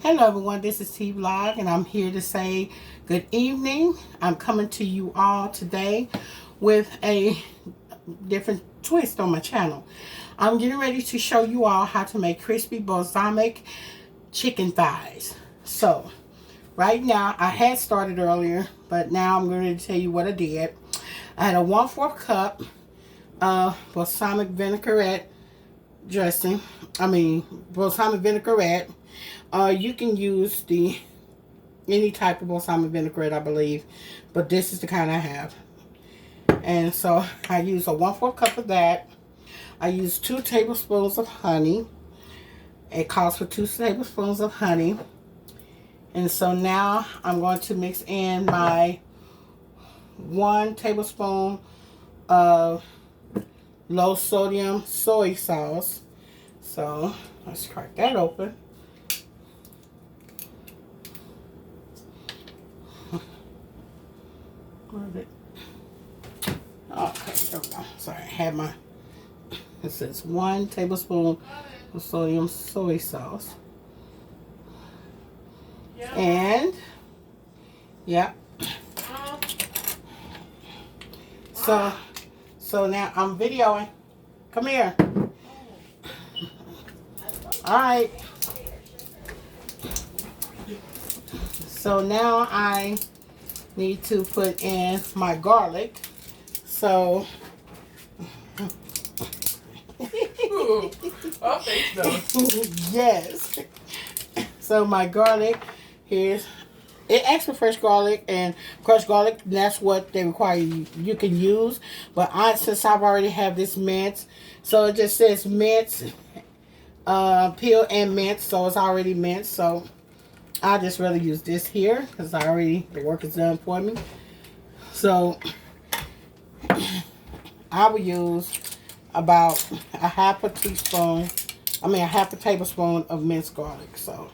Hello everyone, this is T Vlog and I'm here to say good evening. I'm coming to you all today with a different twist on my channel. I'm getting ready to show you all how to make crispy balsamic chicken thighs. So right now, I had started earlier, but now I'm going to tell you what I did. I had a 1/4 cup of balsamic vinaigrette dressing. Balsamic vinaigrette. You can use any type of balsamic vinaigrette, I believe, but this is the kind I have. And so I use a 1/4 cup of that. I use 2 tablespoons of honey. It calls for 2 tablespoons of honey. And so now I'm going to mix in my 1 tablespoon of low sodium soy sauce. So let's crack that open. Okay, there we go. Sorry, I had my, it says 1 tablespoon of sodium soy sauce. And, yeah. So now I'm videoing. Come here. Alright. So now I need to put in my garlic. So yes. So my garlic, here's, it asks for fresh garlic and crushed garlic. That's what they require you can use. But since I've already have this minced, so it just says minced, peel and minced, so it's already minced. So I just rather use this here because the work is done for me. So I will use about a half a tablespoon of minced garlic. So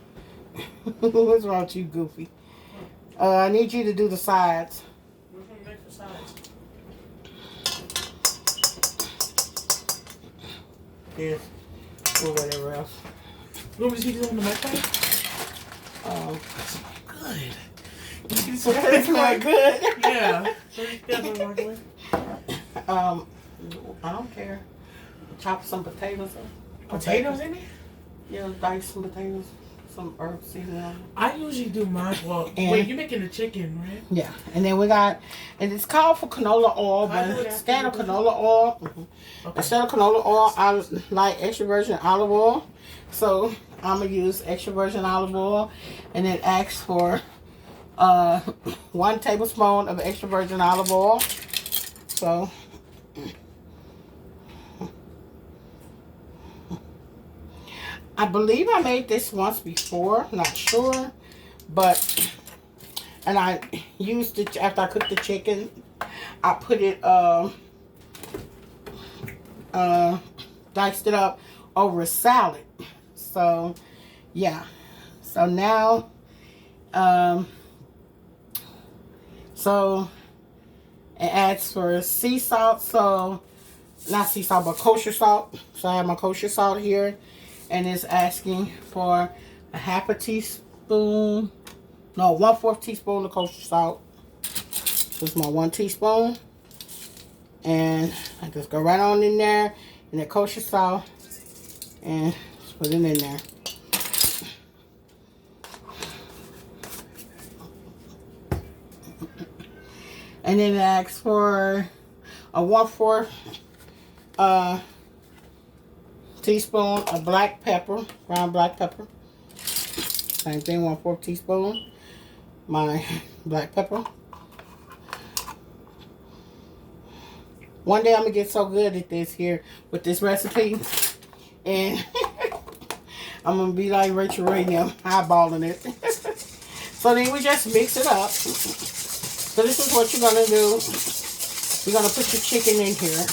what's wrong with you, Goofy? I need you to do the sides. We're gonna make the sides. Yes, or whatever else. You want me to do on the microwave? Good. So That's not good. Yeah. I don't care. Chop some potatoes up. Potatoes in it? Yeah, dice some potatoes, some herbs seasoning. I usually do mine. Well, wait, you're making the chicken, right? Yeah, and then we got, and it's called for canola oil, but instead of canola oil, instead of canola oil, I like extra virgin olive oil. So I'm gonna use extra virgin olive oil, and it asks for 1 tablespoon of extra virgin olive oil. So I believe I made this once before, not sure, but, and I used it after I cooked the chicken. I put it, diced it up over a salad. So, yeah. So now, so it adds for sea salt. So, not sea salt, but kosher salt. So I have my kosher salt here. And it's asking for a half a teaspoon, no, 1/4 teaspoon of kosher salt. This is my 1 teaspoon. And I just go right on in there in the kosher salt and just put it in there. And then it asks for a 1/4 teaspoon of black pepper, ground black pepper. Same thing, 1/4 teaspoon. My black pepper. One day I'm gonna get so good at this here with this recipe, and I'm gonna be like Rachel Ray now, eyeballing it. So then we just mix it up. So this is what you're gonna do. You're gonna put your chicken in here.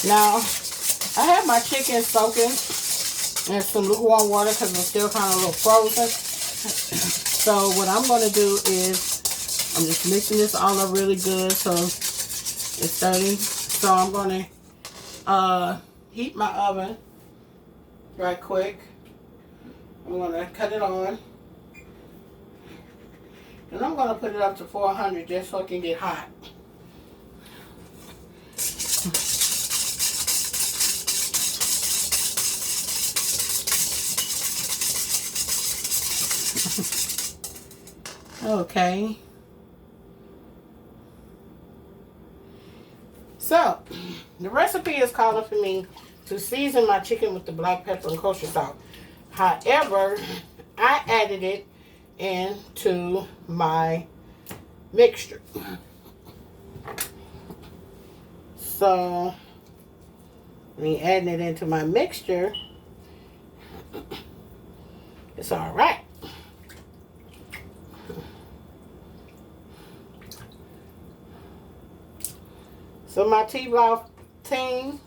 Now, I have my chicken soaking in some lukewarm water because it's still kind of a little frozen. So what I'm going to do is I'm just mixing this all up really good so it's sturdy. So I'm going to heat my oven right quick. I'm going to cut it on. And I'm going to put it up to 400 just so it can get hot. Okay. So, the recipe is calling for me to season my chicken with the black pepper and kosher salt. However, I added it into my mixture. So, me adding it into my mixture, it's all right. So my T-Vlog team,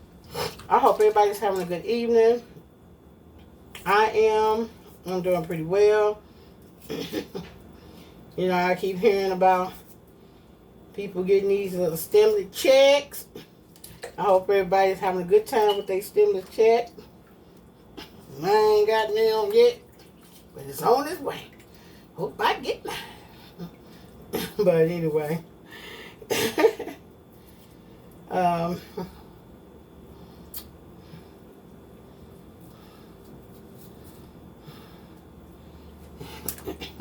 I hope everybody's having a good evening. I'm doing pretty well. You know, I keep hearing about people getting these little stimulus checks. I hope everybody's having a good time with their stimulus check. I ain't got none yet, but it's on its way. Hope I get mine. But anyway.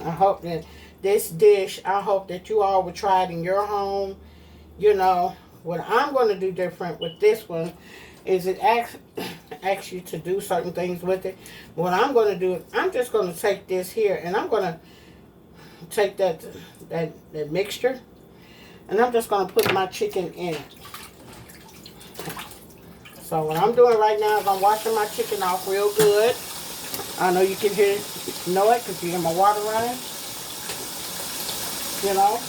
I hope that this dish, I hope that you all will try it in your home. You know, what I'm going to do different with this one is it asks you to do certain things with it. What I'm going to do, I'm just going to take this here and I'm going to take that mixture and I'm just going to put my chicken in it. So what I'm doing right now is I'm washing my chicken off real good. I know you can know it because you hear my water running. You know.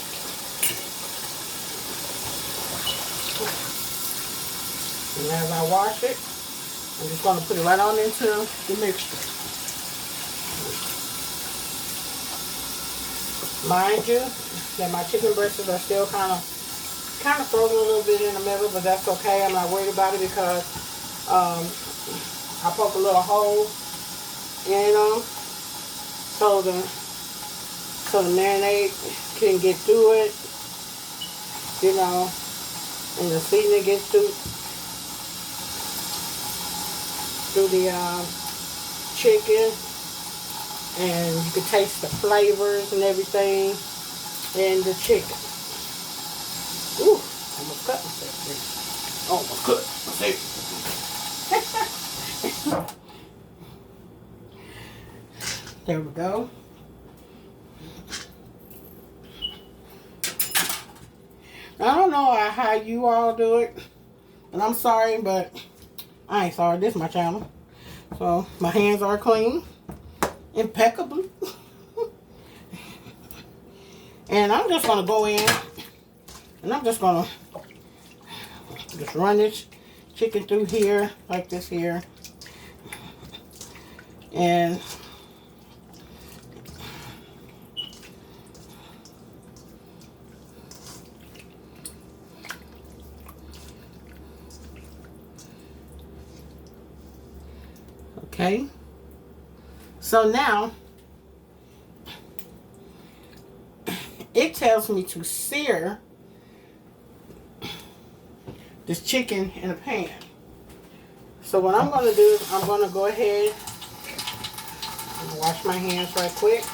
And as I wash it, I'm just going to put it right on into the mixture. Mind you that my chicken breasts are still kind of frozen a little bit in the middle, but that's okay. I'm not worried about it because I poke a little hole in them so the marinade can get through it, you know, and the seasoning gets through the chicken, and you can taste the flavors and everything in the chicken. Ooh, almost cut myself there. Almost cut myself. There we go. I don't know how you all do it, and I'm sorry, but I ain't sorry. This is my channel, so my hands are clean, impeccable. And I'm just gonna go in, and I'm just gonna run this chicken through here like this here, and okay. So now it tells me to sear this chicken in a pan. So what I'm going to do is I'm going to go ahead and wash my hands right quick.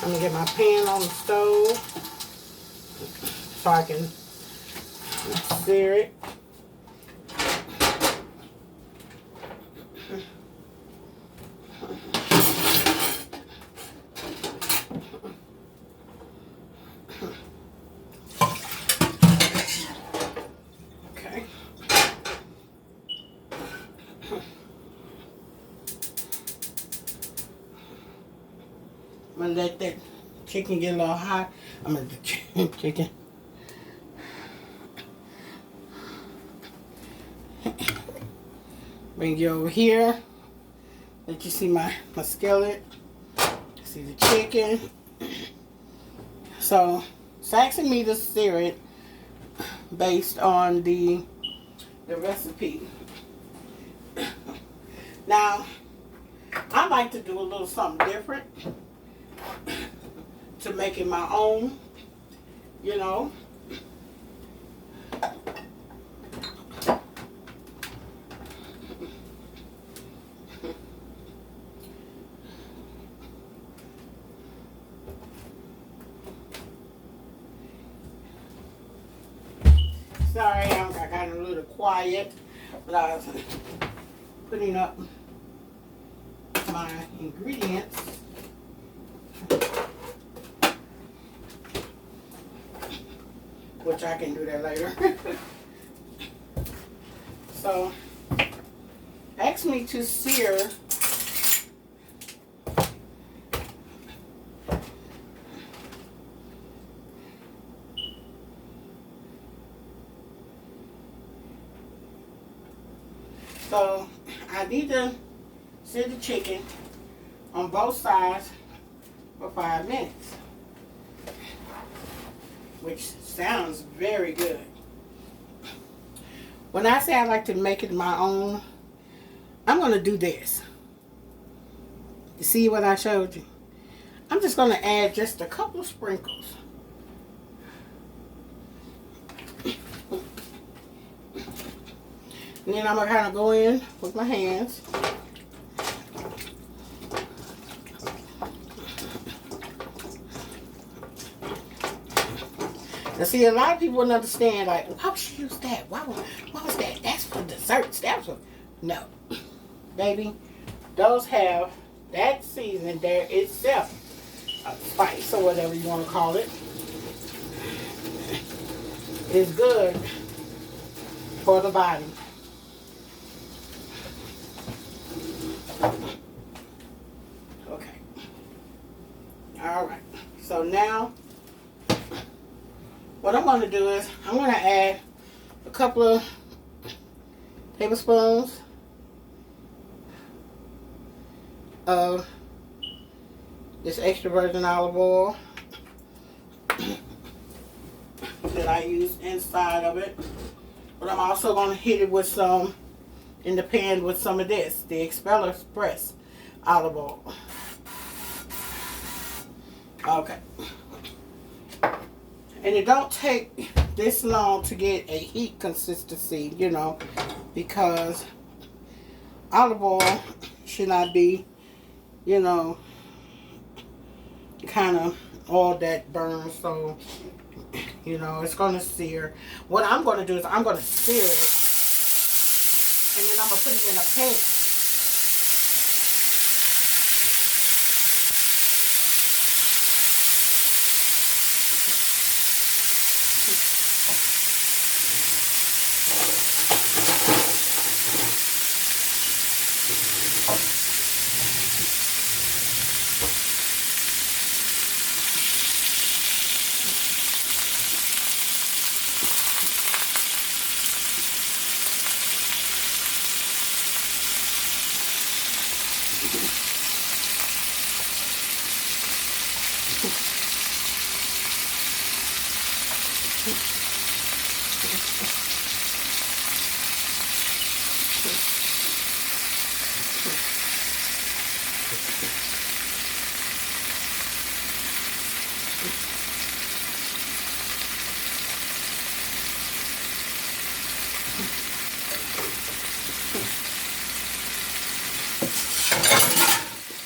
I'm going to get my pan on the stove so I can sear it. I'm gonna let that chicken get a little hot. I'm gonna do chicken. Bring you over here. Let you see my skillet. See the chicken. So it's asking me to sear it based on the recipe. Now, I'm like to do a little something different to make it my own, you know. Sorry, I got a little quiet, but I was putting up my ingredients. Which I can do that later. So, ask me to sear So I need to sear the chicken on both sides for 5 minutes, which sounds very good. When I say I like to make it my own, I'm going to do this. You see what I showed you? I'm just going to add just a couple of sprinkles. And then I'm going to kind of go in with my hands. Now see, a lot of people wouldn't understand, like, why would she use that? Why was that? That's for desserts. That's for... No. Baby, those have that seasoning there itself. A spice or whatever you want to call it. Is good for the body. Okay. All right. So now, what I'm going to do is I'm going to add a couple of tablespoons of this extra virgin olive oil that I use inside of it. But I'm also going to hit it with some, in the pan with some of this, the Express olive oil. Okay. And it don't take this long to get a heat consistency, you know, because olive oil should not be, you know, kind of all that burns. So, you know, it's going to sear. What I'm going to do is I'm going to sear it, and then I'm going to put it in a pan.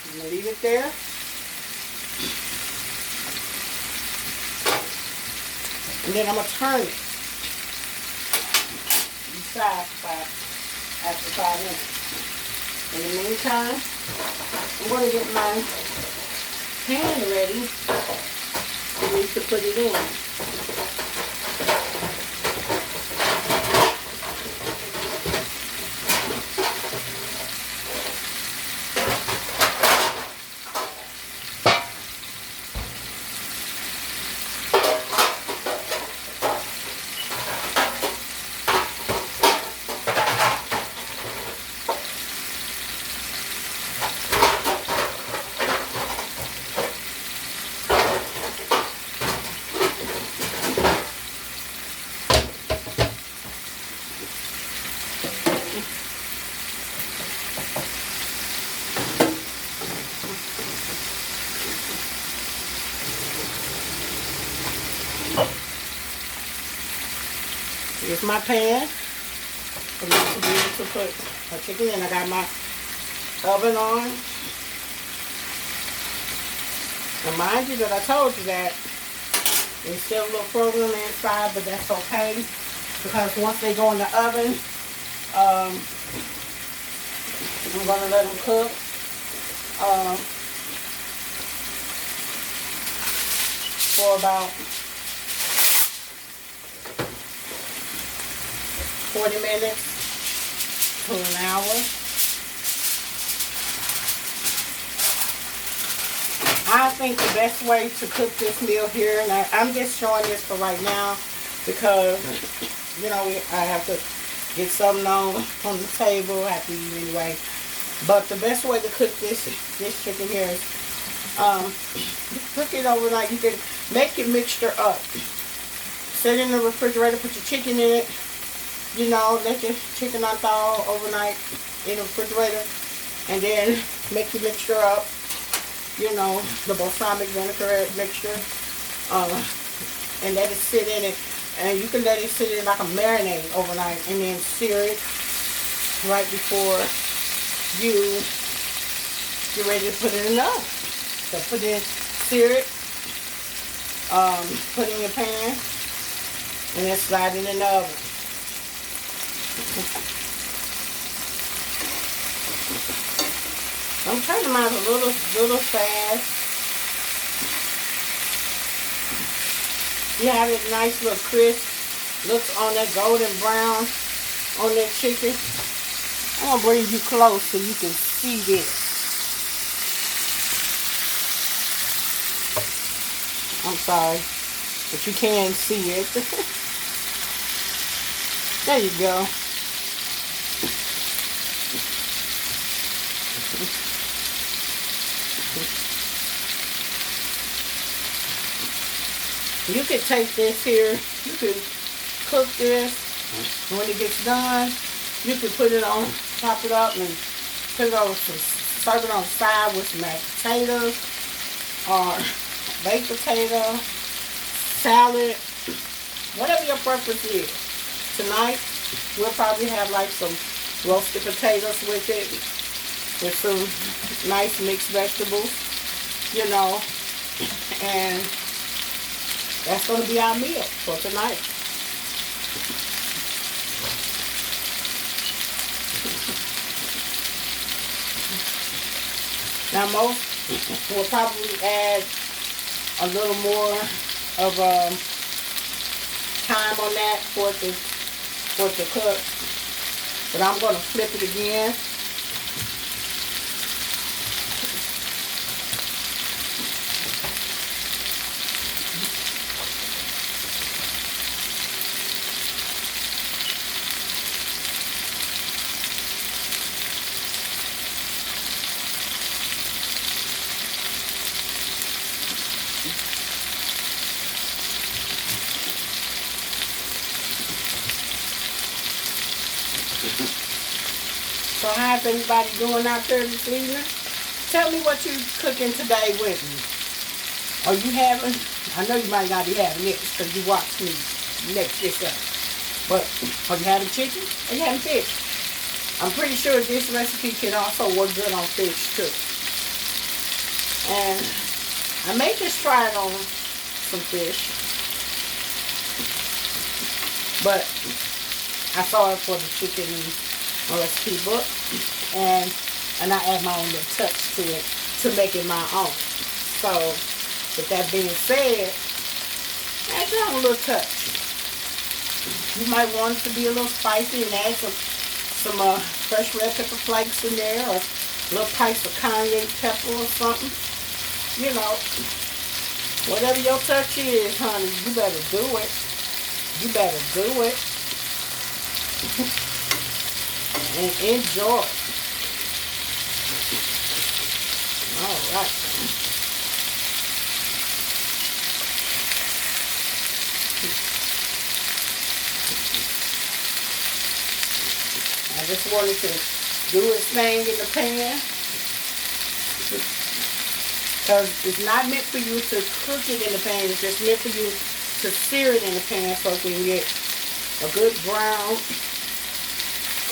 I'm going to leave it there. And then I'm going to turn it side to side after 5 minutes. In the meantime, I'm going to get my pan ready for me to put it in. Here's my pan for me to be able to put a chicken in. I got my oven on. Now mind you that I told you that it's still a little frozen on the inside, but that's okay. Because once they go in the oven, I'm going to let them cook. For about 40 minutes to an hour. I think the best way to cook this meal here, and I'm just showing this for right now because, you know, I have to get something on the table. I have to eat anyway. But the best way to cook this chicken here is cook it overnight. You can make your mixture up. Set it in the refrigerator, put your chicken in it. You know, let your chicken unthaw overnight in the refrigerator. And then make your mixture up. You know, the balsamic vinegar mixture. And let it sit in it. And you can let it sit in like a marinade overnight. And then sear it right before you get ready to put it in the oven. So put it, sear it, put it in your pan, and then slide it in the oven. I'm turning mine a little fast. You have this nice little crisp looks on that golden brown on that chicken. I'm gonna bring you close so you can see this. I'm sorry, but you can see it. There you go. You could take this here, you could cook this, and when it gets done, you could put it on, chop it up, and put it on serve it on the side with some mashed potatoes, or baked potato, salad, whatever your preference is. Tonight, we'll probably have like some roasted potatoes with it, with some nice mixed vegetables, you know, and that's going to be our meal for tonight. Now most will probably add a little more of time on that for it to cook. But I'm going to flip it again. So how's everybody doing out there this evening? Tell me what you're cooking today with me. Are you having, I know you might not be having this because you watched me mix this up. But are you having chicken? Are you having fish? I'm pretty sure this recipe can also work good on fish too. And I may just try it on some fish. But I saw it for the chicken recipe book, and I add my own little touch to it to make it my own. So, with that being said, add your own little touch. You might want it to be a little spicy and add some fresh red pepper flakes in there, or little pipes of cayenne pepper or something. You know, whatever your touch is, honey, you better do it. You better do it. And enjoy. Alright. I just wanted to do its thing in the pan. Because it's not meant for you to cook it in the pan. It's just meant for you to sear it in the pan so it can get a good brown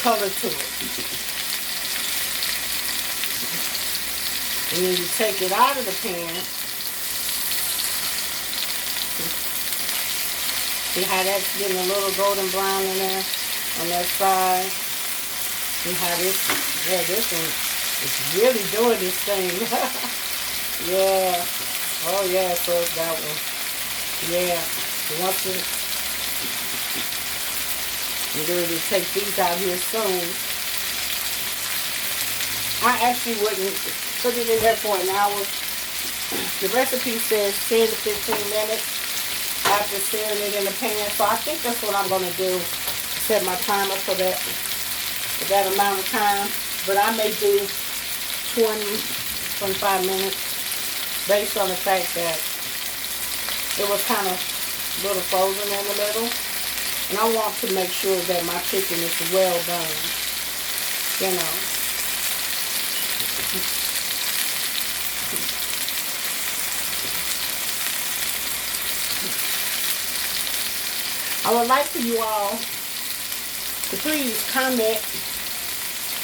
color to it. And then you take it out of the pan. See how that's getting a little golden brown in there on that side? See how this, yeah, this one is really doing this thing. Yeah. Oh yeah, so it's that one. Yeah. Once it, I'm going to take these out here soon. I actually wouldn't put it in there for an hour. The recipe says 10 to 15 minutes after searing it in the pan. So I think that's what I'm going to do. Set my timer for that amount of time. But I may do 25 minutes based on the fact that it was kind of a little frozen in the middle. And I want to make sure that my chicken is well done. You know. I would like for you all to please comment,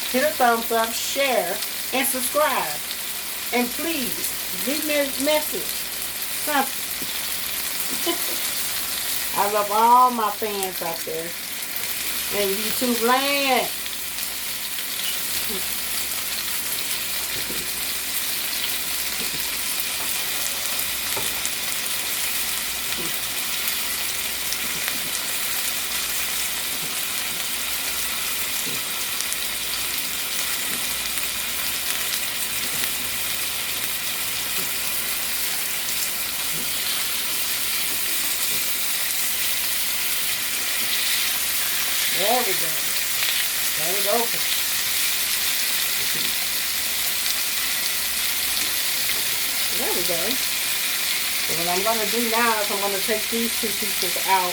hit a thumbs up, share, and subscribe. And please, leave me a message. Something. I love all my fans out there in YouTube land. There we go. Let it open. There we go. So what I'm going to do now is I'm going to take these two pieces out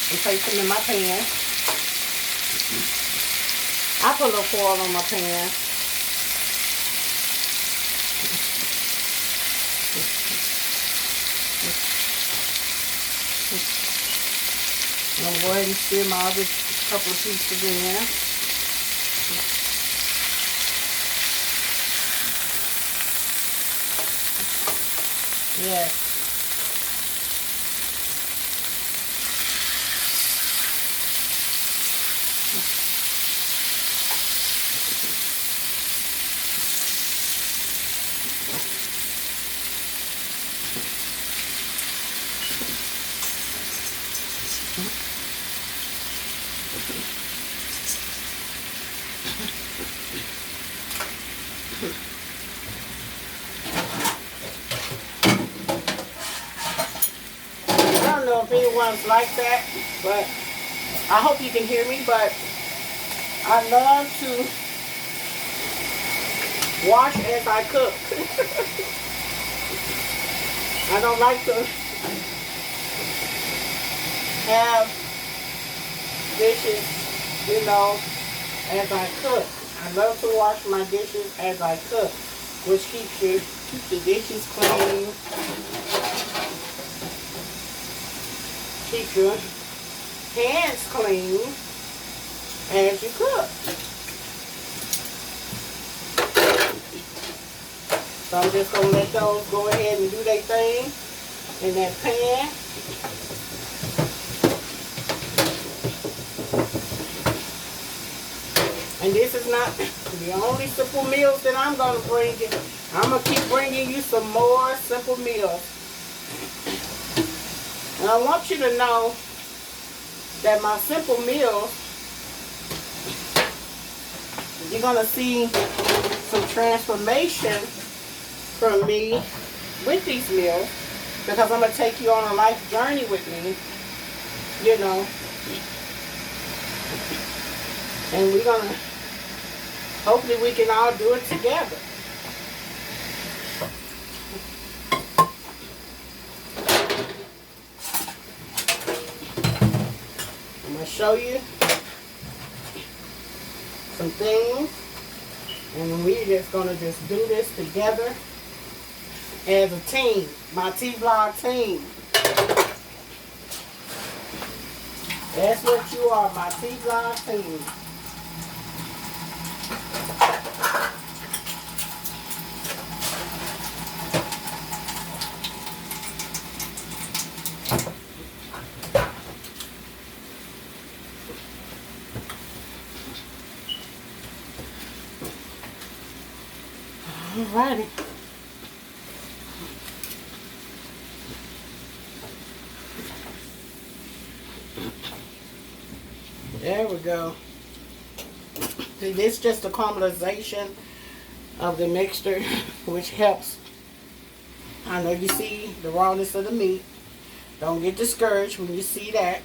and place them in my pan. I put a little foil on my pan. I'm going to go ahead and sear my other couple of pieces in there. Yes. I don't know if anyone's like that, but I hope you can hear me, but I love to wash as I cook. I don't like to have dishes, you know, as I cook. I love to wash my dishes as I cook, which keeps the dishes clean, keep your hands clean as you cook. So I'm just going to let those go ahead and do their thing in that pan. And this is not the only simple meals that I'm going to bring you. I'm going to keep bringing you some more simple meals. And I want you to know that my simple meals, you're going to see some transformation from me with these meals, because I'm going to take you on a life journey with me, you know. And we're going to, hopefully we can all do it together. I'm going to show you some things, and we're just going to just do this together as a team, my T-Vlog team. That's what you are, my T-Vlog team. Alrighty. There we go. See, this is just a caramelization of the mixture, which helps. I know you see the rawness of the meat. Don't get discouraged when you see that,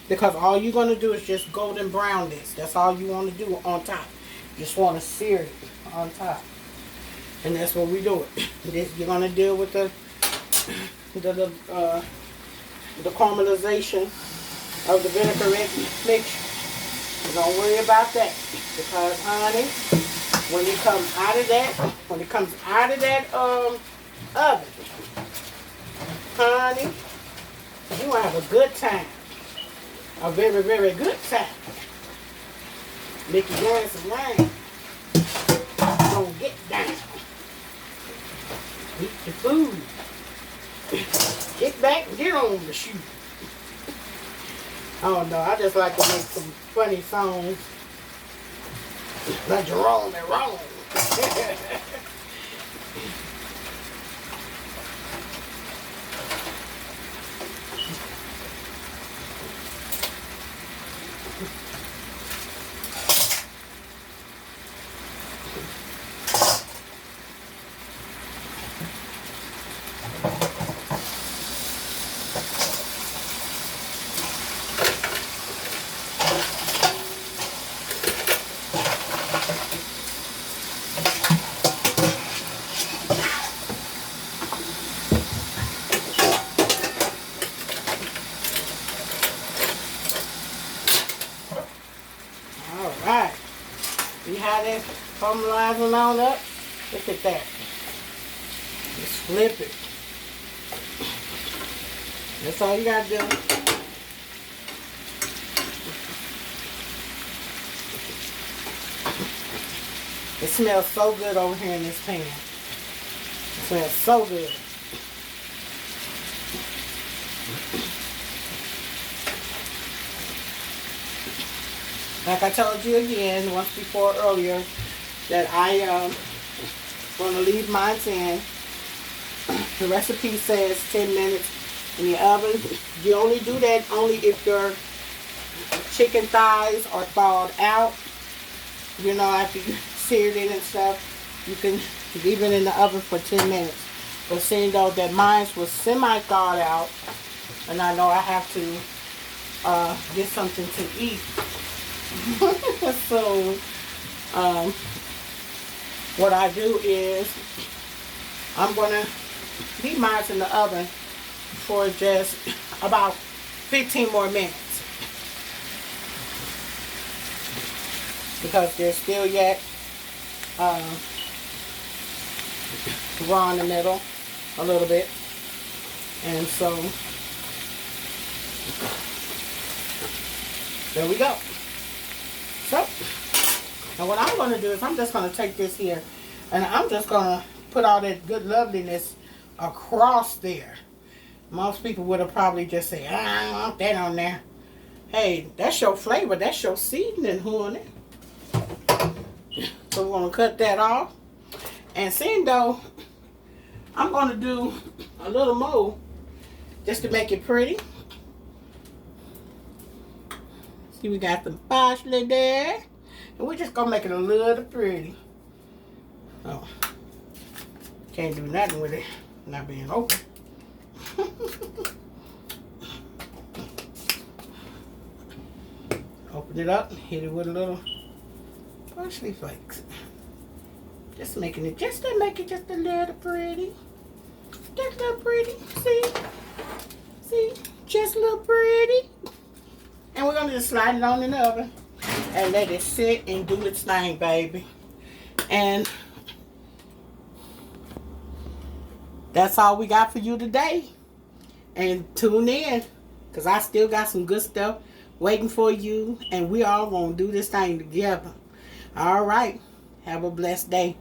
because all you're going to do is just golden brown this. That's all you want to do on top. You just want to sear it on top. And that's what we do. This, you're going to deal with the caramelization of the vinaigrette mixture. Don't worry about that, because honey, when it comes out of that, oven, honey, you gonna have a good time, a very, very good time. Make you dance and wine. Don't get down. Eat your food. Get back and get on the shoe. Oh no, I just like to make some funny songs. Like Jerome and Rome. Alright. See how that caramelizing on up? Look at that. Just flip it. That's all you gotta do. It smells so good over here in this pan. It smells so good. Like I told you again once before earlier, that I am going to leave mine in. The recipe says 10 minutes in the oven. You only do that only if your chicken thighs are thawed out. You know, after you seared it and stuff, you can leave it in the oven for 10 minutes. But seeing though that mine was semi-thawed out, and I know I have to get something to eat. So, what I do is, I'm going to leave mine in the oven for just about 15 more minutes. Because they're still yet raw in the middle a little bit. And so, there we go. So, now what I'm going to do is I'm just going to take this here and I'm just going to put all that good loveliness across there. Most people would have probably just said, I don't want that on there. Hey, that's your flavor. That's your seasoning, honey. So we're going to cut that off. And seeing though, I'm going to do a little more just to make it pretty. See, we got some parsley there. And we're just going to make it a little pretty. Oh. Can't do nothing with it not being open. Open it up. Hit it with a little parsley flakes. Just making it, just to make it just a little pretty. Just a little pretty. See? See? Just a little pretty. And we're going to just slide it on in the oven and let it sit and do its thing, baby. And that's all we got for you today. And tune in because I still got some good stuff waiting for you, and we all gonna do this thing together. All right. Have a blessed day.